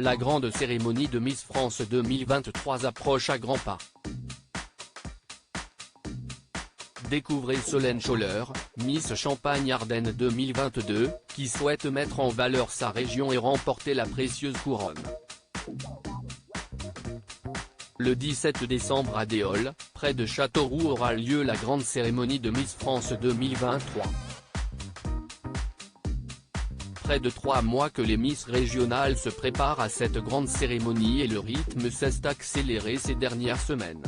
La grande cérémonie de Miss France 2023 approche à grands pas. Découvrez Solène Scholler, Miss Champagne-Ardenne 2022, qui souhaite mettre en valeur sa région et remporter la précieuse couronne. Le 17 décembre à Déols, près de Châteauroux aura lieu la grande cérémonie de Miss France 2023. Près de 3 mois que les Miss régionales se préparent à cette grande cérémonie et le rythme s'est accéléré ces dernières semaines.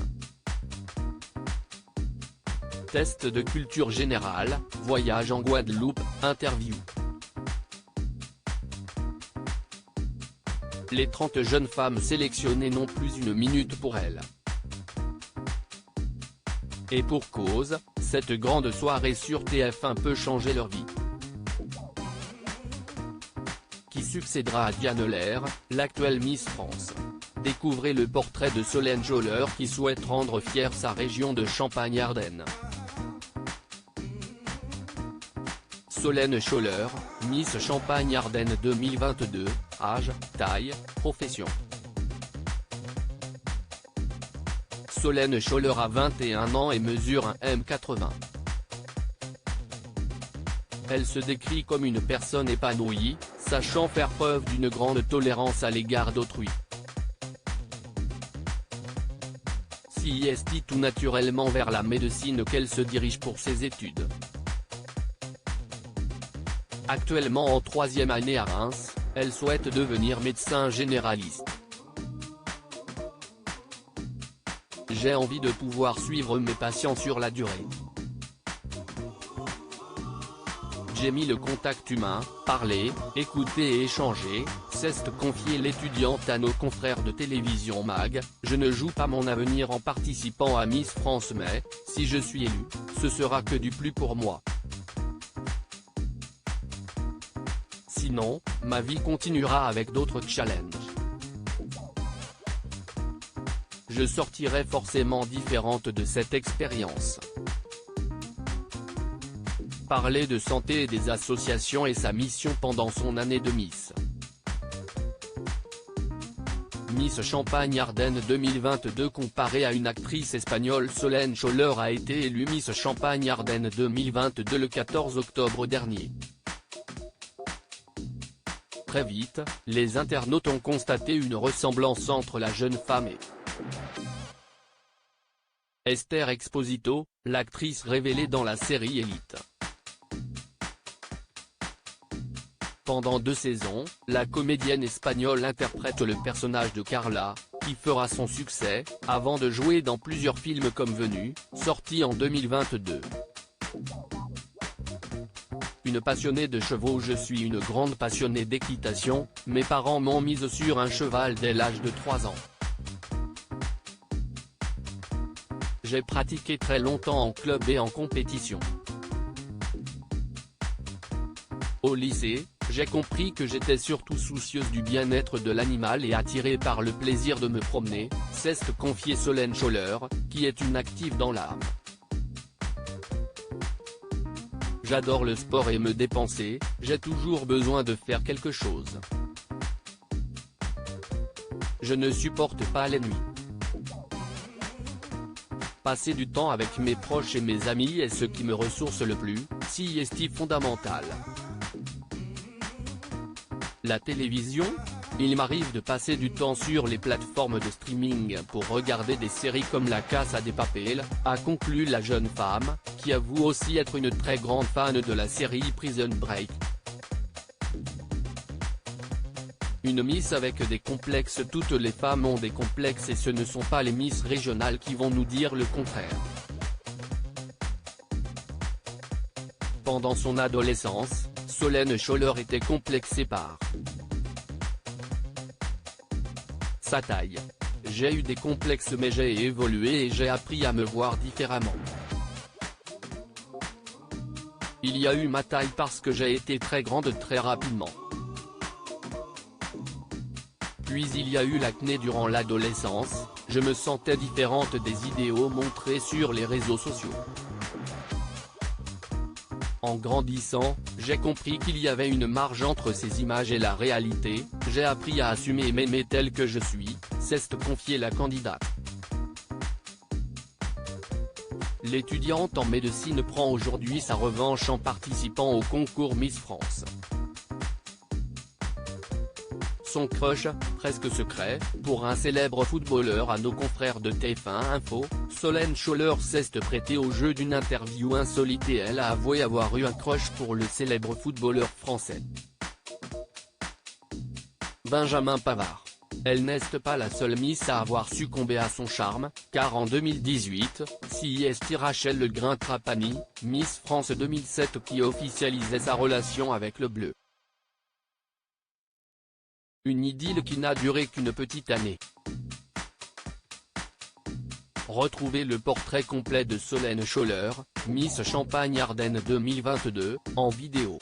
Test de culture générale, voyage en Guadeloupe, interview. Les 30 jeunes femmes sélectionnées n'ont plus une minute pour elles. Et pour cause, cette grande soirée sur TF1 peut changer leur vie. Qui succédera à Diane Lair, l'actuelle Miss France? Découvrez le portrait de Solène Scholler qui souhaite rendre fière sa région de Champagne-Ardenne. Solène Scholler, Miss Champagne-Ardenne 2022, âge, taille, profession. Solène Scholler a 21 ans et mesure 1,80 m. Elle se décrit comme une personne épanouie, sachant faire preuve d'une grande tolérance à l'égard d'autrui. Si est tout naturellement vers la médecine qu'elle se dirige pour ses études. Actuellement en 3e année à Reims, elle souhaite devenir médecin généraliste. J'ai envie de pouvoir suivre mes patients sur la durée. J'ai mis le contact humain, parler, écouter et échanger, s'est confié l'étudiante à nos confrères de télévision MAG. Je ne joue pas mon avenir en participant à Miss France mais, si je suis élue, ce sera que du plus pour moi. Sinon, ma vie continuera avec d'autres challenges. Je sortirai forcément différente de cette expérience. Parler de santé et des associations est sa mission pendant son année de Miss. Miss Champagne-Ardenne 2022 comparée à une actrice espagnole. Solène Scholler a été élue Miss Champagne-Ardenne 2022 le 14 octobre dernier. Très vite, les internautes ont constaté une ressemblance entre la jeune femme et Esther Exposito, l'actrice révélée dans la série Élite. Pendant 2 saisons, la comédienne espagnole interprète le personnage de Carla, qui fera son succès, avant de jouer dans plusieurs films comme Venue, sorti en 2022. Une passionnée de chevaux. Je suis une grande passionnée d'équitation, mes parents m'ont mise sur un cheval dès l'âge de 3 ans. J'ai pratiqué très longtemps en club et en compétition. Au lycée, j'ai compris que j'étais surtout soucieuse du bien-être de l'animal et attirée par le plaisir de me promener, s'est confiée Solène Scholler, qui est une active dans l'âme. J'adore le sport et me dépenser, j'ai toujours besoin de faire quelque chose. Je ne supporte pas les nuits. Passer du temps avec mes proches et mes amis est ce qui me ressource le plus, si est fondamental. La télévision? Il m'arrive de passer du temps sur les plateformes de streaming pour regarder des séries comme La Casa de Papel, a conclu la jeune femme, qui avoue aussi être une très grande fan de la série Prison Break. Une Miss avec des complexes. Toutes les femmes ont des complexes et ce ne sont pas les Miss régionales qui vont nous dire le contraire. Pendant son adolescence, Solène Scholler était complexée par sa taille. J'ai eu des complexes mais j'ai évolué et j'ai appris à me voir différemment. Il y a eu ma taille parce que j'ai été très grande très rapidement. Puis il y a eu l'acné durant l'adolescence, je me sentais différente des idéaux montrés sur les réseaux sociaux. En grandissant, j'ai compris qu'il y avait une marge entre ces images et la réalité, j'ai appris à assumer et m'aimer tel que je suis, s'est confiée la candidate. L'étudiante en médecine prend aujourd'hui sa revanche en participant au concours Miss France. Son crush, presque secret, pour un célèbre footballeur à nos confrères de TF1 Info, Solène Scholler s'est prêtée au jeu d'une interview insolite et elle a avoué avoir eu un crush pour le célèbre footballeur français Benjamin Pavard. Elle n'est pas la seule Miss à avoir succombé à son charme, car en 2018, c'est Rachel Le Grain-Trapani, Miss France 2007 qui officialisait sa relation avec le bleu. Une idylle qui n'a duré qu'une petite année. Retrouvez le portrait complet de Solène Scholler, Miss Champagne-Ardenne 2022, en vidéo.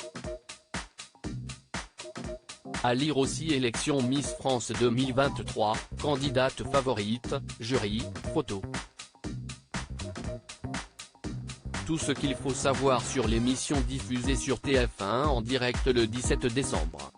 À lire aussi Élection Miss France 2023, candidate favorite, jury, photo. Tout ce qu'il faut savoir sur l'émission diffusée sur TF1 en direct le 17 décembre.